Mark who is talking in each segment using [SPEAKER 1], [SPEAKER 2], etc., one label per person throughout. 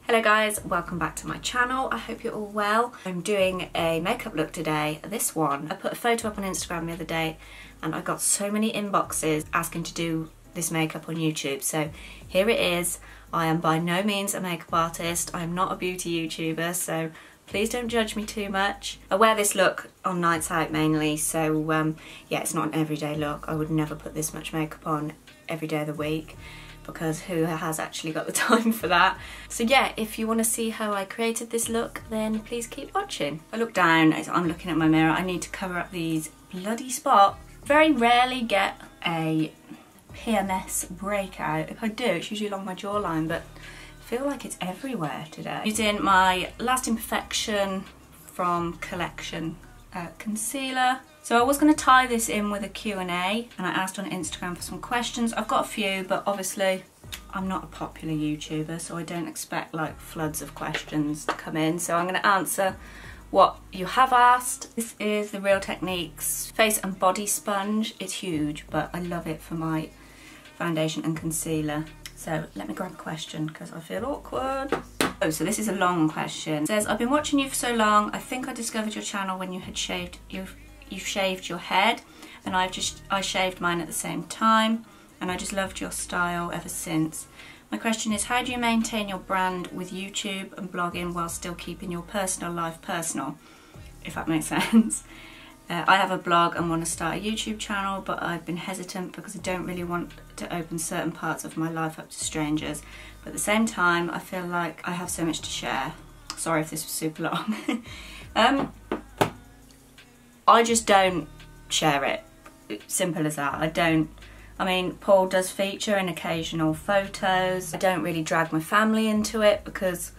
[SPEAKER 1] Hello guys, welcome back to my channel. I hope you're all well. I'm doing a makeup look today. This one, I put a photo up on Instagram the other day and I got so many inboxes asking to do this makeup on YouTube. So here it is. I am by no means a makeup artist. I'm not a beauty YouTuber, so please don't judge me too much. I wear this look on nights out mainly, so yeah, it's not an everyday look. I would never put this much makeup on every day of the week, because who has actually got the time for that? So yeah, if you want to see how I created this look, then please keep watching. I look down as I'm looking at my mirror. I need to cover up these bloody spots. Very rarely get a PMS breakout. If I do, it's usually along my jawline, but I feel like it's everywhere today. Using my Last Imperfection from Collection concealer. So I was going to tie this in with a Q&A, and I asked on Instagram for some questions. I've got a few, but obviously I'm not a popular YouTuber, so I don't expect like floods of questions to come in. So I'm going to answer what you have asked. This is the Real Techniques Face and Body Sponge. It's huge, but I love it for my foundation and concealer. So let me grab a question because I feel awkward. Oh, so this is a long question. It says, I've been watching you for so long. I think I discovered your channel when you had shaved, you've shaved your head, and I shaved mine at the same time, and I just loved your style ever since. My question is, how do you maintain your brand with YouTube and blogging while still keeping your personal life personal, if that makes sense? I have a blog and want to start a YouTube channel, but I've been hesitant because I don't really want to open certain parts of my life up to strangers. But at the same time, I feel like I have so much to share. Sorry if this was super long. I just don't share it. Simple as that. I mean, Paul does feature in occasional photos. I don't really drag my family into it because,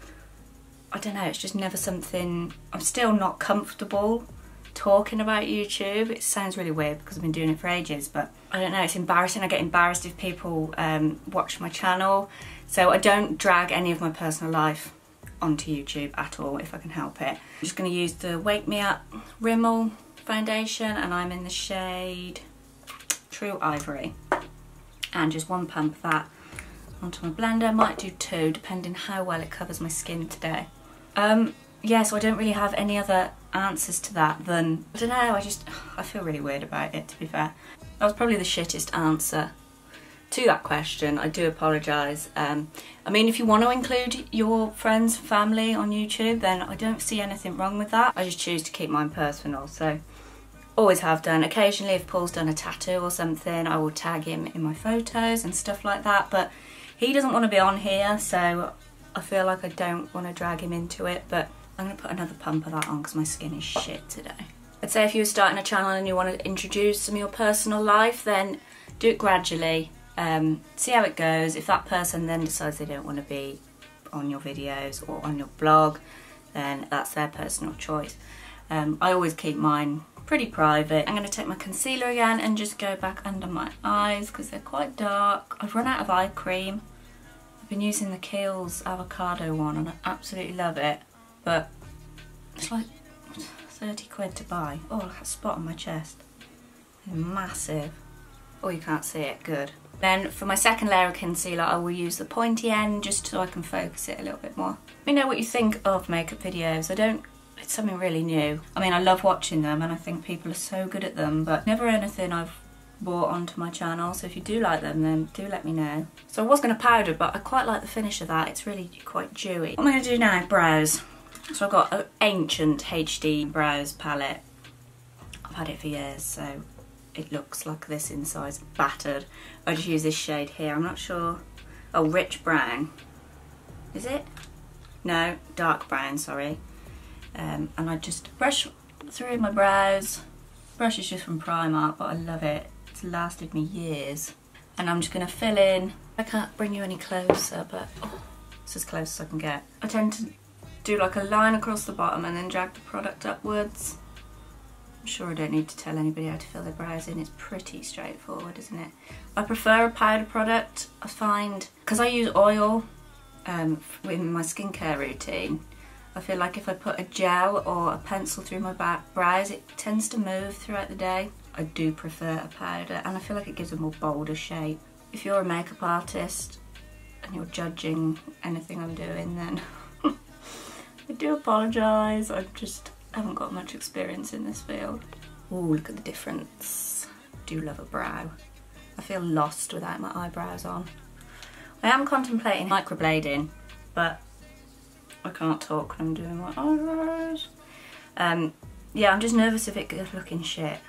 [SPEAKER 1] I don't know, it's just never something, I'm still not comfortable talking about YouTube. It sounds really weird because I've been doing it for ages, but I don't know, it's embarrassing. I get embarrassed if people watch my channel. So I don't drag any of my personal life onto YouTube at all if I can help it. I'm just going to use the Wake Me Up Rimmel foundation, and I'm in the shade True Ivory, and just one pump of that onto my blender. Might do two depending how well it covers my skin today. Yeah, so I don't really have any other answers to that than, I don't know, I feel really weird about it, to be fair. That was probably the shittest answer to that question. I do apologise. I mean, if you want to include your friends and family on YouTube, then I don't see anything wrong with that. I just choose to keep mine personal, so always have done. Occasionally, if Paul's done a tattoo or something, I will tag him in my photos and stuff like that, but he doesn't want to be on here, so I feel like I don't want to drag him into it, but I'm going to put another pump of that on because my skin is shit today. I'd say if you were starting a channel and you want to introduce some of your personal life, then do it gradually. See how it goes. If that person then decides they don't want to be on your videos or on your blog, then that's their personal choice. I always keep mine pretty private. I'm going to take my concealer again and just go back under my eyes because they're quite dark. I've run out of eye cream. I've been using the Kiehl's avocado one and I absolutely love it, but it's like 30 quid to buy. Oh, look at that spot on my chest. It's massive. Oh, you can't see it, good. Then for my second layer of concealer, I will use the pointy end just so I can focus it a little bit more. Let me know what you think of makeup videos. It's something really new. I mean, I love watching them and I think people are so good at them, but never anything I've brought onto my channel. So if you do like them, then do let me know. So I was going to powder, but I quite like the finish of that. It's really quite dewy. What am I going to do now? Brows. So I've got an ancient HD brows palette. I've had it for years, so it looks like this inside, it's battered. I just use this shade here, I'm not sure. Oh, rich brown. Is it? No, dark brown, sorry. And I just brush through my brows. Brush is just from Primark, but I love it. It's lasted me years. And I'm just going to fill in. I can't bring you any closer, but oh, it's as close as I can get. I tend to do like a line across the bottom and then drag the product upwards. I'm sure I don't need to tell anybody how to fill their brows in. It's pretty straightforward, isn't it? I prefer a powder product. I find, because I use oil in my skincare routine, I feel like if I put a gel or a pencil through my brows, it tends to move throughout the day. I do prefer a powder, and I feel like it gives a more bolder shape. If you're a makeup artist, and you're judging anything I'm doing, then I do apologise. I just haven't got much experience in this field. Oh, look at the difference. Do love a brow. I feel lost without my eyebrows on. I am contemplating microblading, but I can't talk when I'm doing my eyebrows. Yeah, I'm just nervous of it looking shit.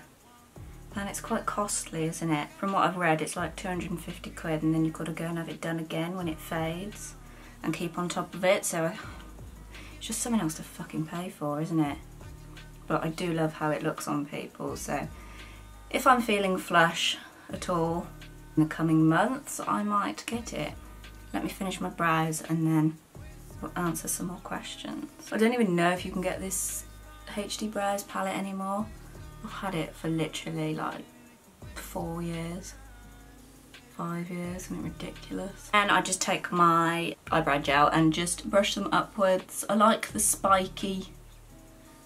[SPEAKER 1] And it's quite costly, isn't it? From what I've read, it's like 250 quid, and then you've got to go and have it done again when it fades and keep on top of it. So it's just something else to fucking pay for, isn't it? But I do love how it looks on people. So if I'm feeling flush at all in the coming months, I might get it. Let me finish my brows and then we'll answer some more questions. I don't even know if you can get this HD Brows palette anymore. I've had it for literally like 4 years, 5 years, something ridiculous. And I just take my eyebrow gel and just brush them upwards. I like the spiky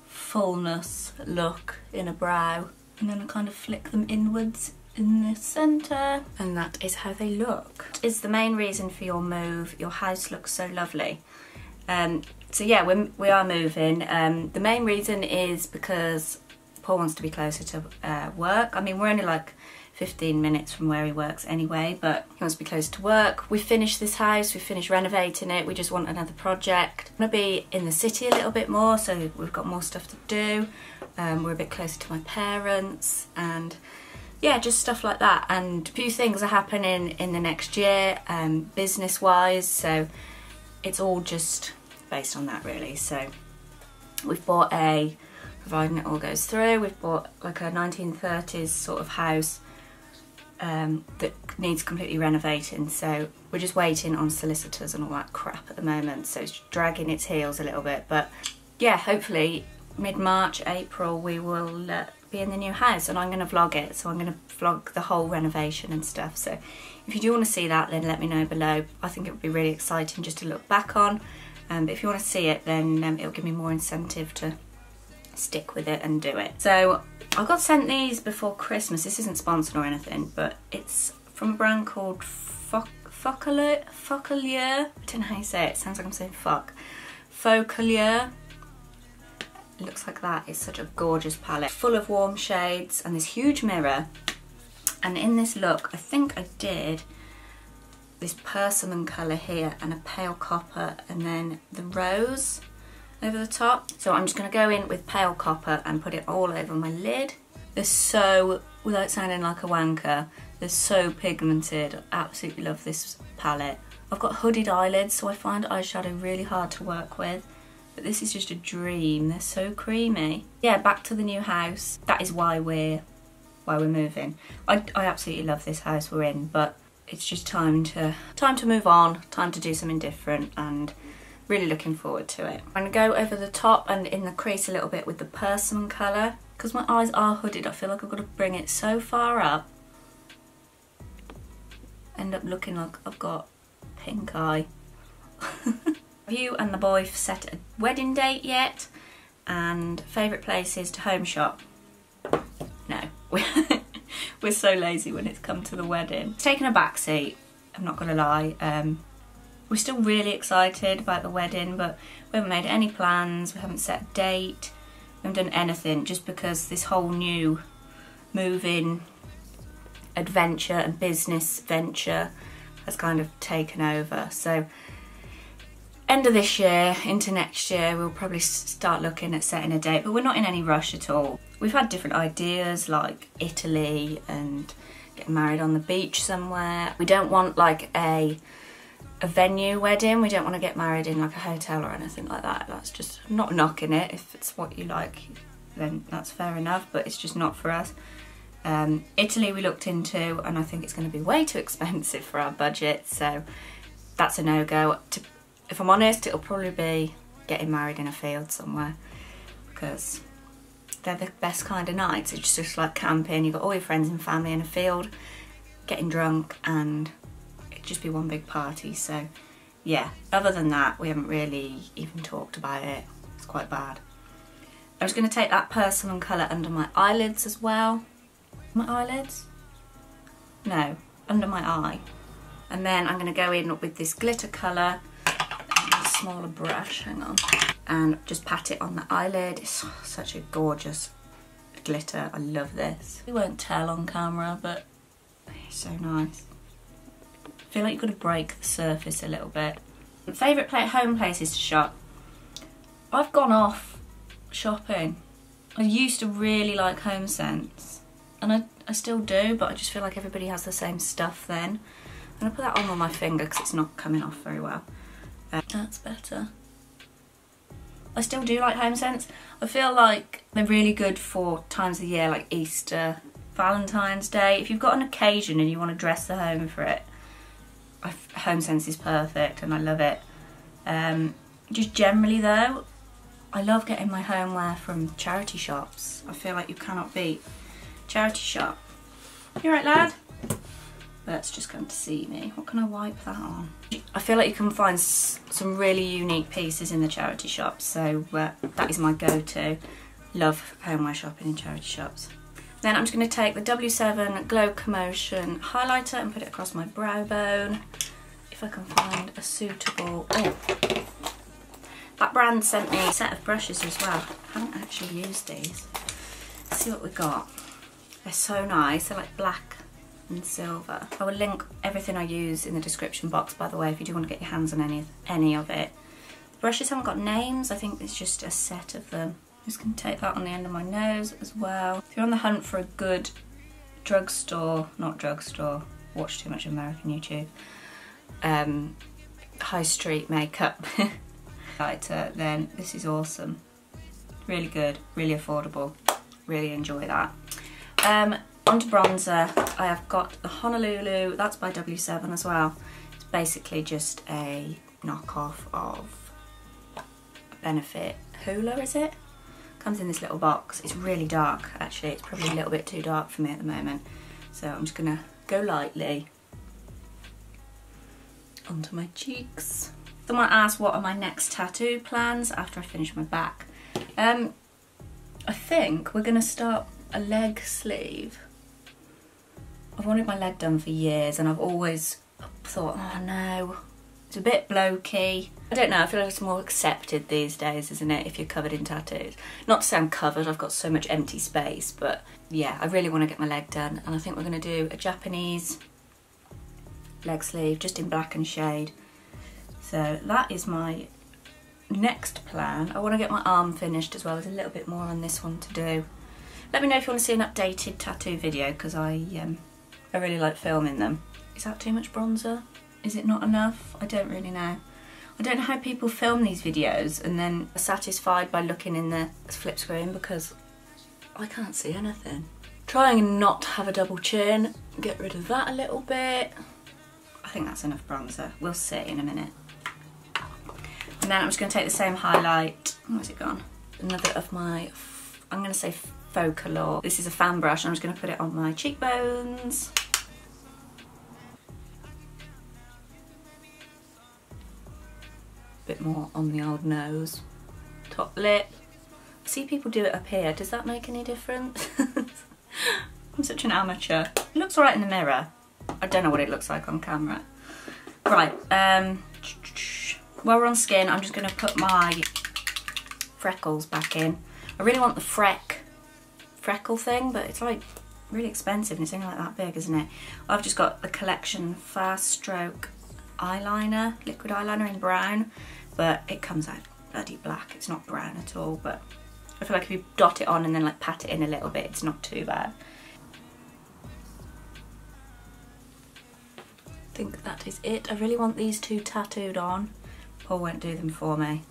[SPEAKER 1] fullness look in a brow, and then I kind of flick them inwards in the centre, and that is how they look. It's the main reason for your move. Your house looks so lovely. So yeah, we are moving. The main reason is because Paul wants to be closer to work. I mean, we're only like 15 minutes from where he works anyway, but he wants to be closer to work. We finished this house, we finished renovating it, we just want another project. I'm gonna be in the city a little bit more, so we've got more stuff to do. We're a bit closer to my parents, and yeah, just stuff like that. And a few things are happening in the next year, business-wise, so it's all just based on that really. So we've bought providing it all goes through, we've bought like a 1930s sort of house that needs completely renovating, so we're just waiting on solicitors and all that crap at the moment, so it's dragging its heels a little bit. But yeah, hopefully mid-March, April we will be in the new house, and I'm going to vlog it, so I'm going to vlog the whole renovation and stuff. So if you do want to see that, then let me know below. I think it would be really exciting just to look back on, but if you want to see it, then it'll give me more incentive to stick with it and do it. So I got sent these before Christmas. This isn't sponsored or anything, but it's from a brand called Focalier. I don't know how you say it. It sounds like I'm saying fuck. Focalier. It looks like that. It's such a gorgeous palette, full of warm shades, and this huge mirror. And in this look, I think I did this persimmon colour here and a pale copper, and then the rose over the top. So I'm just going to go in with pale copper and put it all over my lid. They're so, without sounding like a wanker, they're so pigmented. I absolutely love this palette. I've got hooded eyelids, so I find eyeshadow really hard to work with, but this is just a dream. They're so creamy. Yeah, back to the new house. That is why we're moving. I absolutely love this house we're in, but it's just time to move on, time to do something different, and really looking forward to it. I'm going to go over the top and in the crease a little bit with the persimmon colour. Because my eyes are hooded, I feel like I've got to bring it so far up. End up looking like I've got pink eye. Have you and the boy set a wedding date yet? And favourite places to home shop? No. We're so lazy when it's come to the wedding. It's taken a back seat, I'm not going to lie. We're still really excited about the wedding, but we haven't made any plans, we haven't set a date, we haven't done anything, just because this whole new move-in adventure and business venture has kind of taken over. So end of this year into next year we'll probably start looking at setting a date, but we're not in any rush at all. We've had different ideas like Italy and getting married on the beach somewhere. We don't want like a venue wedding. We don't want to get married in like a hotel or anything like that. That's just, I'm not knocking it. If it's what you like, then that's fair enough, but it's just not for us. Italy we looked into, and I think it's going to be way too expensive for our budget, so that's a no-go. If I'm honest, it'll probably be getting married in a field somewhere, because they're the best kind of nights. It's just like camping, you've got all your friends and family in a field, getting drunk, and just be one big party. So yeah, other than that we haven't really even talked about it. It's quite bad. I'm just going to take that persimmon colour under my eyelids as well. My eyelids? No, under my eye. And then I'm going to go in with this glitter colour, a smaller brush, hang on, and just pat it on the eyelid. It's such a gorgeous glitter, I love this. You won't tell on camera, but it's so nice. I feel like you've got to break the surface a little bit. Favourite home places to shop? I've gone off shopping. I used to really like HomeSense, and I still do, but I just feel like everybody has the same stuff then. I'm going to put that on my finger because it's not coming off very well. That's better. I still do like HomeSense. I feel like they're really good for times of the year like Easter, Valentine's Day. If you've got an occasion and you want to dress the home for it, HomeSense is perfect and I love it. Just generally though, I love getting my homeware from charity shops. I feel like you cannot beat charity shop. You right, lad? Bert's just come to see me. What can I wipe that on? I feel like you can find some really unique pieces in the charity shops, so that is my go-to. Love homeware shopping in charity shops. Then I'm just going to take the W7 Glow Commotion highlighter and put it across my brow bone. If I can find a suitable... Oh, that brand sent me a set of brushes as well. I haven't actually used these. Let's see what we got. They're so nice. They're like black and silver. I will link everything I use in the description box, by the way, if you do want to get your hands on any of it. The brushes haven't got names. I think it's just a set of them. I'm just going to take that on the end of my nose as well. If you're on the hunt for a good drugstore, not drugstore, watch too much American YouTube, high street makeup lighter, then this is awesome. Really good, really affordable, really enjoy that. Onto bronzer, I have got the Honolulu, that's by W7 as well. It's basically just a knockoff of Benefit Hoola, is it? Comes in this little box. It's really dark actually, it's probably a little bit too dark for me at the moment. So I'm just gonna go lightly onto my cheeks. Someone asked what are my next tattoo plans after I finish my back. I think we're gonna start a leg sleeve. I've wanted my leg done for years and I've always thought, oh no, it's a bit blokey. I don't know, I feel like it's more accepted these days, isn't it, if you're covered in tattoos. Not to say I'm covered, I've got so much empty space, but yeah, I really want to get my leg done and I think we're going to do a Japanese leg sleeve just in black and shade. So that is my next plan. I want to get my arm finished as well. There's a little bit more on this one to do. Let me know if you want to see an updated tattoo video because I really like filming them. Is that too much bronzer? Is it not enough? I don't really know. I don't know how people film these videos and then are satisfied by looking in the flip screen because I can't see anything. Trying and not have a double chin, get rid of that a little bit. I think that's enough bronzer. We'll see in a minute. And then I'm just going to take the same highlight. Where's it gone? Another of my, I'm going to say Focalor. This is a fan brush and I'm just going to put it on my cheekbones. Bit more on the old nose. Top lip. I see people do it up here. Does that make any difference? I'm such an amateur. It looks alright in the mirror. I don't know what it looks like on camera. Right, while we're on skin, I'm just going to put my freckles back in. I really want the freckle thing, but it's like really expensive and it's only like that big, isn't it? I've just got the Collection Fast Stroke eyeliner, liquid eyeliner in brown, but it comes out bloody black. It's not brown at all, but I feel like if you dot it on and then like pat it in a little bit, it's not too bad. I think that is it. I really want these two tattooed on. Paul won't do them for me.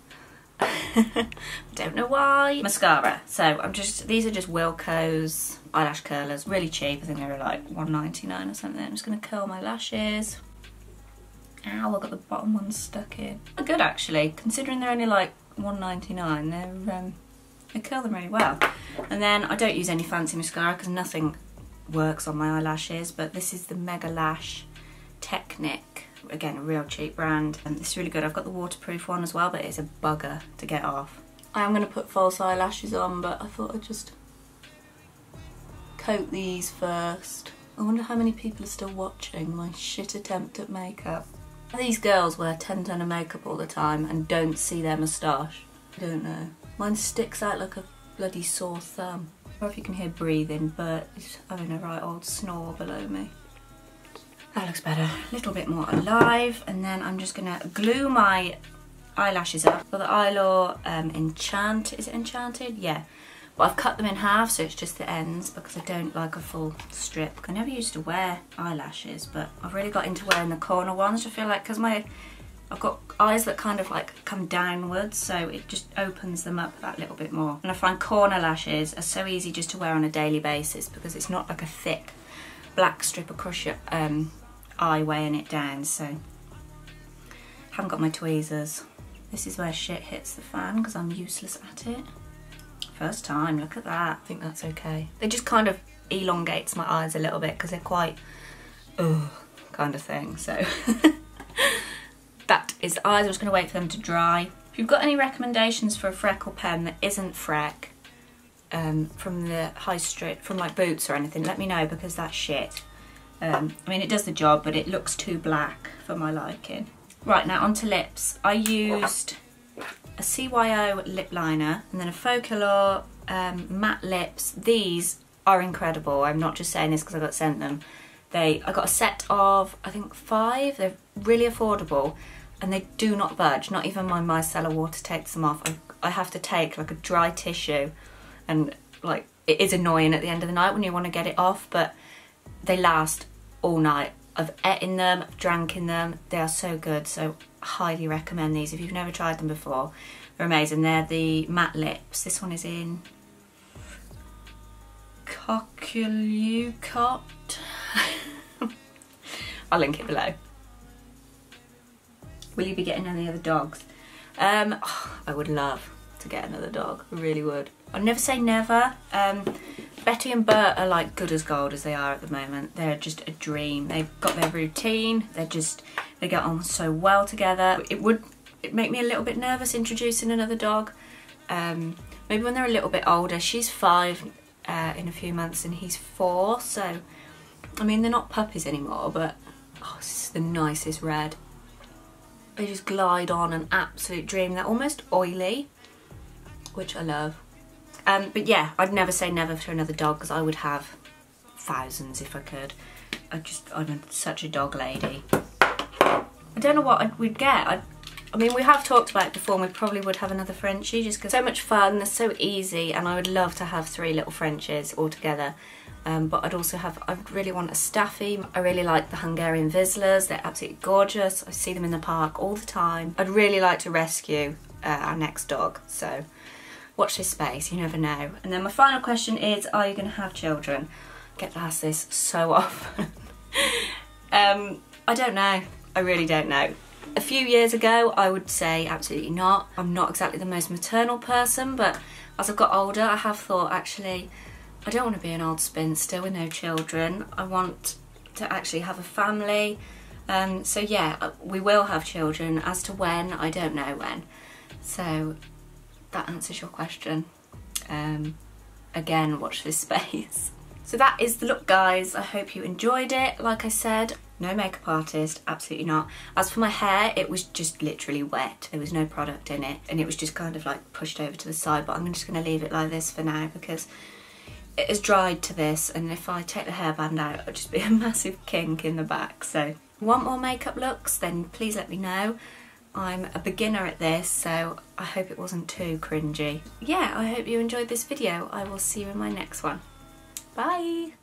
[SPEAKER 1] Don't know why. Mascara. So these are just Wilko's eyelash curlers, really cheap. I think they were like $1.99 or something. I'm just gonna curl my lashes. Ow, I got the bottom one stuck in. They're good actually, considering they're only like $1.99. They curl them really well. And then I don't use any fancy mascara because nothing works on my eyelashes, but this is the Mega Lash Technic. Again, a real cheap brand, and this is really good. I've got the waterproof one as well, but it's a bugger to get off. I am going to put false eyelashes on, but I thought I'd just coat these first. I wonder how many people are still watching my shit attempt at makeup. These girls wear 10 ton of makeup all the time and don't see their moustache. I don't know. Mine sticks out like a bloody sore thumb. I don't know if you can hear breathing, but it's having a right old snore below me. That looks better. A little bit more alive, and then I'm just gonna glue my eyelashes up. For the Eyelaw is it Enchanted? Yeah. But I've cut them in half, so it's just the ends because I don't like a full strip. I never used to wear eyelashes, but I've really got into wearing the corner ones. I feel like because I've got eyes that kind of like come downwards, so it just opens them up that little bit more. And I find corner lashes are so easy just to wear on a daily basis because it's not like a thick black strip across your eye weighing it down. So haven't got my tweezers. This is where shit hits the fan because I'm useless at it. First time, look at that. I think that's okay. It just kind of elongates my eyes a little bit because they're quite kind of thing. So that is the eyes. I'm just going to wait for them to dry. If you've got any recommendations for a freckle pen that isn't Freck from the high street, from like Boots or anything, let me know because that's shit. I mean, it does the job, but it looks too black for my liking. Right, now onto lips. I used a CYO lip liner and then a Folklore matte lips. These are incredible. I'm not just saying this because I got sent them. I got a set of, I think 5. They're really affordable and they do not budge. Not even my micellar water takes them off. I have to take like a dry tissue, and like it is annoying at the end of the night when you want to get it off, but they last all night. I've eaten them, I've drank in them. They are so good, so highly recommend these if you've never tried them before. They're amazing. They're the matte lips. This one is in Coquelucot. I'll link it below. Will you be getting any other dogs? I would love to get another dog. I really would. I'd never say never. Betty and Bert are like good as gold as they are at the moment. They're just a dream. They've got their routine. They get on so well together. It'd make me a little bit nervous introducing another dog. Maybe when they're a little bit older. She's 5 in a few months and he's 4. So, I mean, they're not puppies anymore, but this is the nicest red. They just glide on, an absolute dream. They're almost oily, which I love. But yeah, I'd never say never to another dog because I would have thousands if I could. I'm such a dog lady. I don't know what we'd get. I mean, we have talked about it before and we probably would have another Frenchie just because so much fun, they're so easy, and I would love to have 3 little Frenchies all together. But I'd really want a Staffy. I really like the Hungarian Vizslas. They're absolutely gorgeous. I see them in the park all the time. I'd really like to rescue our next dog, so watch this space, you never know. And then my final question is, are you going to have children? I get asked this so often. I don't know. I really don't know. A few years ago, I would say absolutely not. I'm not exactly the most maternal person, but as I've got older, I have thought, actually, I don't want to be an old spinster with no children. I want to actually have a family. So yeah, we will have children. As to when, I don't know when. So that answers your question. Again, watch this space. So that is the look, guys. I hope you enjoyed it. Like I said, no makeup artist, absolutely not. As for my hair, it was just literally wet. There was no product in it, and it was just kind of like pushed over to the side, but I'm just going to leave it like this for now because it is dried to this, and if I take the hairband out, it'll just be a massive kink in the back. So if you want more makeup looks, then please let me know. I'm a beginner at this, so I hope it wasn't too cringy. Yeah, I hope you enjoyed this video. I will see you in my next one. Bye!